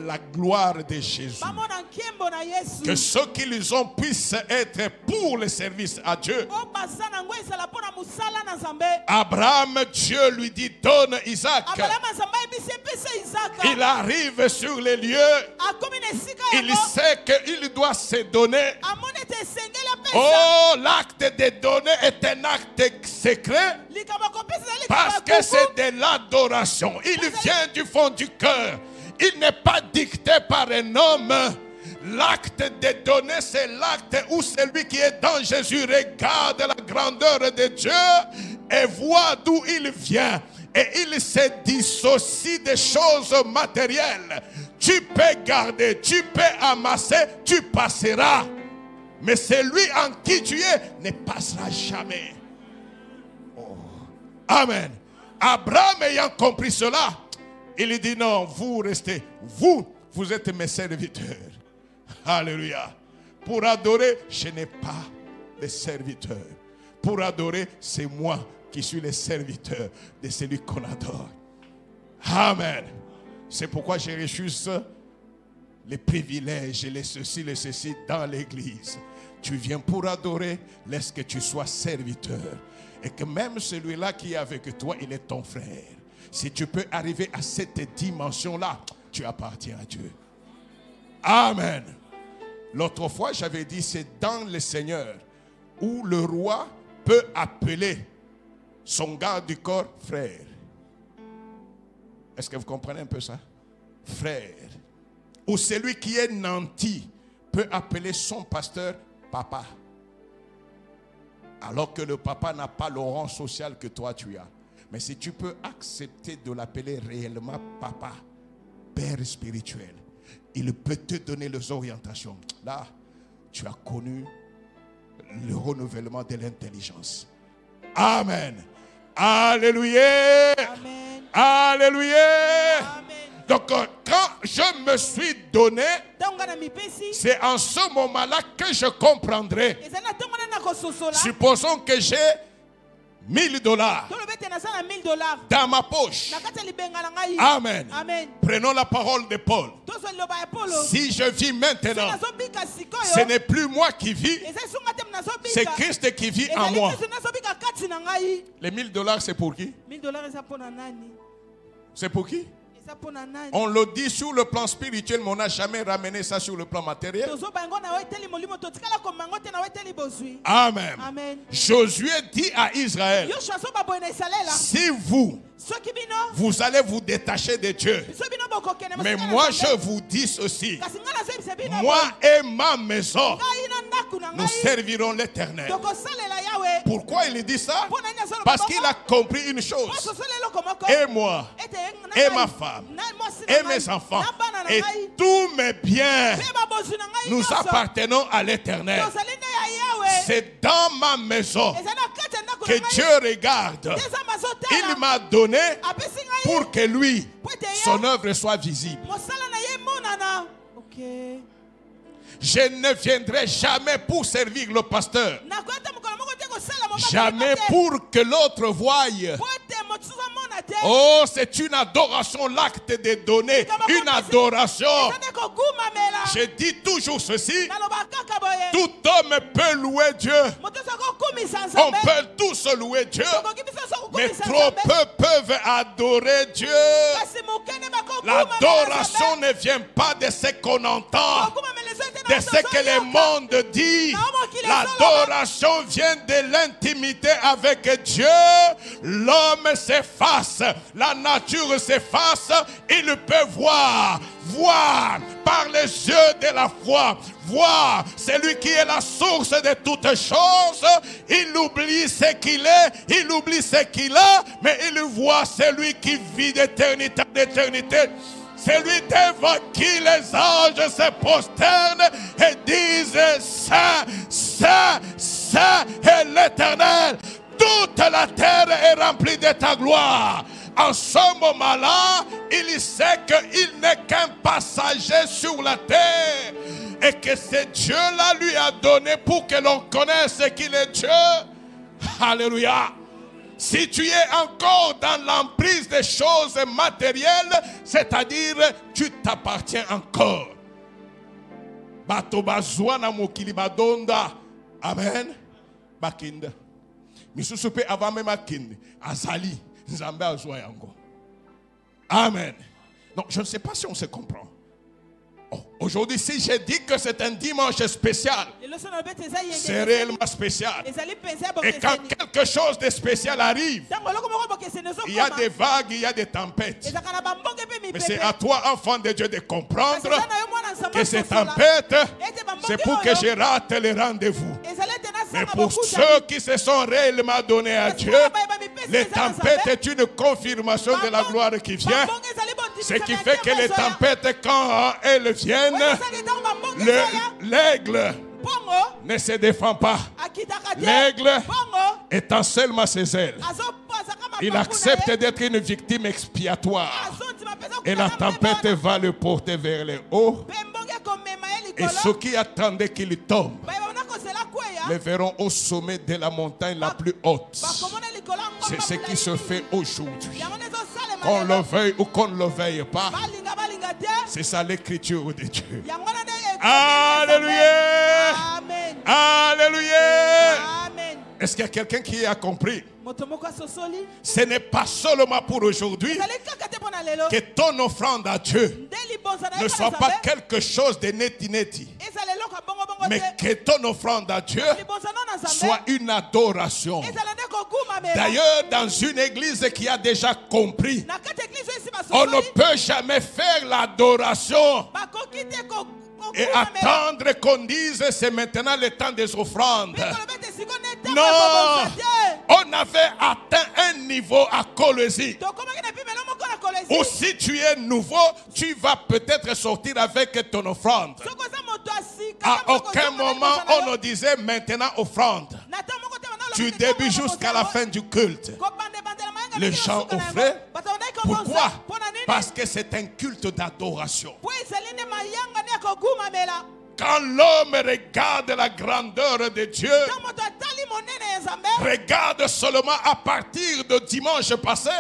la gloire de Jésus. bamona nkembo na yesu Que ce qu'ils ont puisse être pour le service à Dieu. oyo baza nango ezala mpo na mosala na nzambe Abraham, Dieu lui dit, donne Isaac. abrahama nzambe ayebisi epesa izaka Il arrive sur les lieux. akomi na esika Il yango sait qu'il doit se donner. amoni ete esengeli apesa Oh, l'acte de donner est un acte secret likambo akopesa ezali parce likambo ya que c'est kuku. de l'adoration. Il vient du fond du cœur. Il n'est pas dicté par un homme. L'acte de donner, c'est l'acte où celui qui est dans Jésus regarde la grandeur de Dieu et voit d'où il vient. Et il se dissocie des choses matérielles. Tu peux garder, tu peux amasser, tu passeras. Mais celui en qui tu es ne passera jamais. Oh. Amen. Abraham ayant compris cela, il dit non, vous restez. Vous êtes mes serviteurs. Alléluia. Pour adorer, je n'ai pas de serviteurs. Pour adorer, c'est moi qui suis le serviteur de celui qu'on adore. Amen. C'est pourquoi je refuse les privilèges et les ceci dans l'église. Tu viens pour adorer, laisse que tu sois serviteur. Et que même celui-là qui est avec toi, il est ton frère. Si tu peux arriver à cette dimension-là, tu appartiens à Dieu. Amen. L'autre fois, j'avais dit, c'est dans le Seigneur où le roi peut appeler son garde du corps frère. Est-ce que vous comprenez un peu ça? Frère. Ou celui qui est nanti peut appeler son pasteur papa. Alors que le papa n'a pas le rang social que toi tu as. Mais si tu peux accepter de l'appeler réellement papa, père spirituel, il peut te donner les orientations. Là, tu as connu le renouvellement de l'intelligence. Amen. Alléluia. Amen. Alléluia. Amen. Donc quand je me suis donné, c'est en ce moment-là que je comprendrai. Supposons que j'ai $1000 dans ma poche. Amen. Amen. Prenons la parole de Paul. Si je vis maintenant, ce n'est plus moi qui vis, c'est Christ qui vit en moi. Les $1000, c'est pour qui? C'est pour qui? On le dit sur le plan spirituel, mais on n'a jamais ramené ça sur le plan matériel. Amen. Amen. Josué dit à Israël, si vous allez vous détacher de Dieu, mais moi je vous dis ceci, moi et ma maison, nous servirons l'Éternel. Pourquoi il dit ça? Parce qu'il a compris une chose. Et moi, et ma femme, et mes enfants, et tous mes biens, nous appartenons à l'Éternel. C'est dans ma maison que Dieu regarde. Il m'a donné pour que lui, son œuvre soit visible. Je ne viendrai jamais pour servir le pasteur. Jamais pour que l'autre voie. Oh, c'est une adoration, l'acte de donner. Une adoration. Je dis toujours ceci. Tout homme peut louer Dieu. On peut tous louer Dieu. Mais trop peu peuvent adorer Dieu. L'adoration ne vient pas de ce qu'on entend, de ce que le monde dit. L'adoration vient de l'intimité avec Dieu. L'homme s'efface, la nature s'efface. Il peut voir par les yeux de la foi, voir celui qui est la source de toutes choses. Il oublie ce qu'il est, il oublie ce qu'il a, mais il voit celui qui vit d'éternité en éternité. Celui devant qui les anges se prosternent et disent Saint, Saint, Saint est l'Éternel. Toute la terre est remplie de ta gloire. En ce moment-là, il sait qu'il n'est qu'un passager sur la terre et que ce Dieu-là lui a donné pour que l'on connaisse qu'il est Dieu. Alléluia. Si tu es encore dans l'emprise des choses matérielles, c'est-à-dire tu t'appartiens encore. Amen. Bakinda. Misusupe avant même Bakinda. Azali. Amen. Donc je ne sais pas si on se comprend. Oh, aujourd'hui, si j'ai dit que c'est un dimanche spécial, c'est réellement spécial. Et quand quelque chose de spécial arrive, il y a des vagues, il y a des tempêtes. Mais c'est à toi, enfant de Dieu, de comprendre que ces tempêtes, c'est pour que je rate les rendez-vous. Mais pour ceux qui se sont réellement donnés à Dieu, les tempêtes est une confirmation de la gloire qui vient. Ce qui fait que les tempêtes, quand elles viennent, l'aigle ne se défend pas. L'aigle, étant seulement ses ailes, il accepte d'être une victime expiatoire. Et la tempête va le porter vers le haut. Et ceux qui attendaient qu'il tombe le verront au sommet de la montagne la plus haute. C'est ce qui se fait aujourd'hui. Qu'on le veuille ou qu'on ne le veuille pas, c'est ça l'écriture de Dieu. Alléluia. Alléluia. Est-ce qu'il y a quelqu'un qui a compris? Ce n'est pas seulement pour aujourd'hui que ton offrande à Dieu ne soit pas quelque chose de neti-neti, mais que ton offrande à Dieu soit une adoration. D'ailleurs, dans une église qui a déjà compris, on ne peut jamais faire l'adoration et attendre qu'on dise c'est maintenant le temps des offrandes. Non, on avait atteint un niveau à Colosie où si tu es nouveau, tu vas peut-être sortir avec ton offrande. À aucun moment on ne disait maintenant offrande. Du début jusqu'à la fin du culte, les gens offraient. Pourquoi? Parce que c'est un culte d'adoration. Quand l'homme regarde la grandeur de Dieu, regarde seulement à partir de dimanche passé,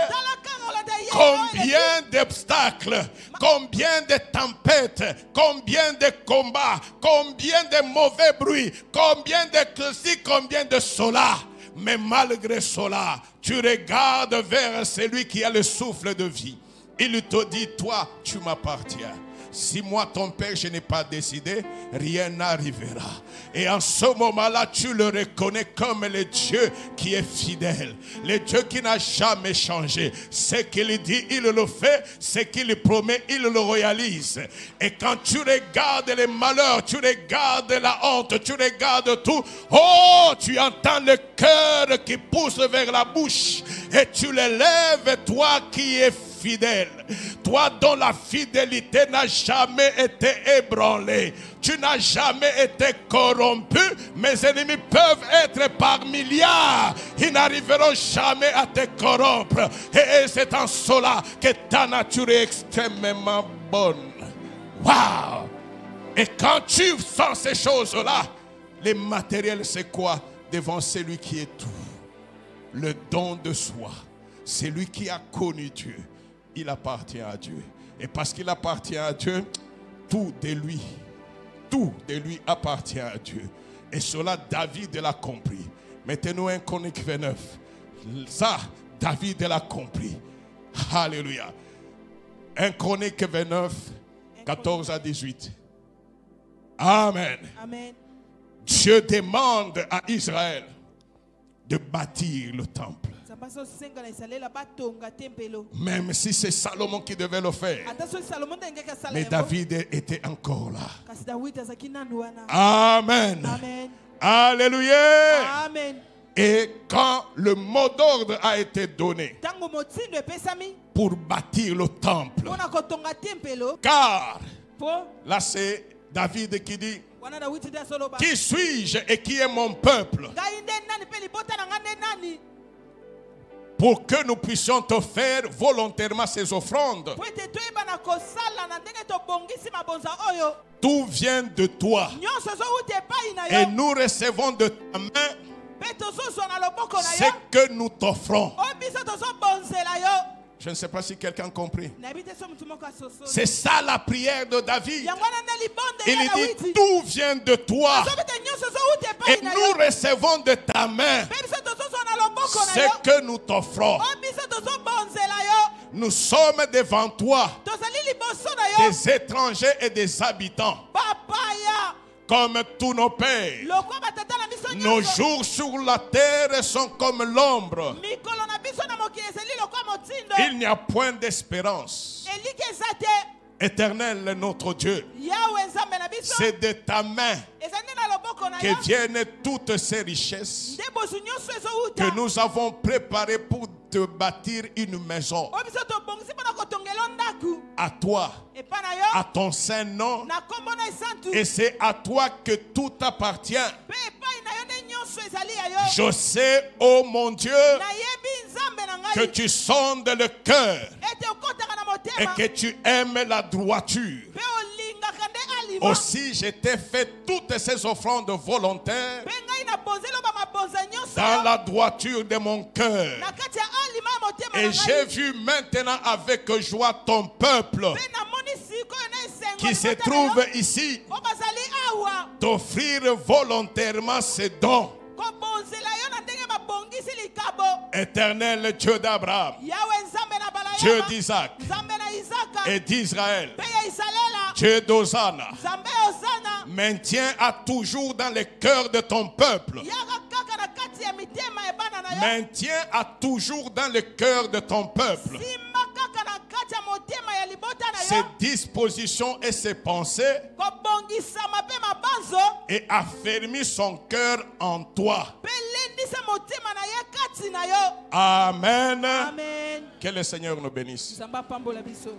combien d'obstacles, combien de tempêtes, combien de combats, combien de mauvais bruits, combien de ceci, combien de cela. Mais malgré cela, tu regardes vers celui qui a le souffle de vie. Il te dit, toi, tu m'appartiens. Si moi, ton père, je n'ai pas décidé, rien n'arrivera. Et en ce moment-là, tu le reconnais comme le Dieu qui est fidèle. Le Dieu qui n'a jamais changé. Ce qu'il dit, il le fait. Ce qu'il promet, il le réalise. Et quand tu regardes les malheurs, tu regardes la honte, tu regardes tout. Oh, tu entends le cœur qui pousse vers la bouche. Et tu l'élèves, toi qui es fidèle. Toi dont la fidélité n'a jamais été ébranlée. Tu n'as jamais été corrompu. Mes ennemis peuvent être par milliards. Ils n'arriveront jamais à te corrompre. Et c'est en cela que ta nature est extrêmement bonne. Waouh! Et quand tu sens ces choses-là, les matériels, c'est quoi? Devant celui qui est tout. Le don de soi. Celui qui a connu Dieu. Il appartient à Dieu. Et parce qu'il appartient à Dieu, tout de lui appartient à Dieu. Et cela, David l'a compris. Mettez-nous 1 Chronique 29. Ça, David l'a compris. Alléluia. 1 Chronique 29, 14 à 18. Amen. Amen. Dieu demande à Israël de bâtir le temple. Même si c'est Salomon qui devait le faire. Mais David était encore là. Amen. Amen. Alléluia. Amen. Et quand le mot d'ordre a été donné pour bâtir le temple, car là c'est David qui dit, qui suis-je et qui est mon peuple pour que nous puissions te faire volontairement ces offrandes? Tout vient de toi. Et nous recevons de ta main ce que nous t'offrons. Je ne sais pas si quelqu'un a compris. C'est ça la prière de David. Il dit, tout vient de toi. Et nous recevons de ta main ce que nous t'offrons. Nous sommes devant toi, des étrangers et des habitants. Comme tous nos pères. Nos jours sur la terre sont comme l'ombre. Il n'y a point d'espérance. Éternel notre Dieu, c'est de ta main que viennent toutes ces richesses que nous avons préparées pour te bâtir une maison. oyo biso tobongisi mpona kotongela ndaku À toi, epai na à yo ton saint nom. na nkombo na esantu Et c'est à toi que tout appartient. mpe epai na yo nde nyonso ezali ya yo Je sais, oh mon Dieu, nayebi nzambe na que ngai tu sondes le cœur ete okotaka na et motema que tu aimes la droiture. mpe olingaka nde alima Aussi, je t'ai fait toutes ces offrandes volontaires mpe ngai nabonzeli oyo bamabonza nyonso dans la droiture de mon cœur. na kati ya alima ya motema na Et j'ai ngai vu maintenant avec joie ton peuple mpe namoni sikoyo na esengo qui se libota na yo, trouve ici oyo bazali awa t'offrir volontairement ces dons. kobonzela yo na ndenge babongisi likabo Éternel Dieu d'Abraham, yawe nzambe na Dieu balayama d'Isaac nzambe na izaka et d'Israël, mpe ya isalela Dieu d'Hosanna, nzambe ozana maintiens à toujours dans le cœur de ton peuple. yaka kaka na kati ya mitema ya bana na yo Maintiens à toujours dans le cœur de ton peuple simba kaka na kati ya motema ya libota na ses yo dispositions et ses pensées kobongisama mpe mabanzo et affermis son cœur en toi. mpe lendisa motema na ye kati na yo Amen. amen Que le Seigneur nous bénisse. nzambe apambola biso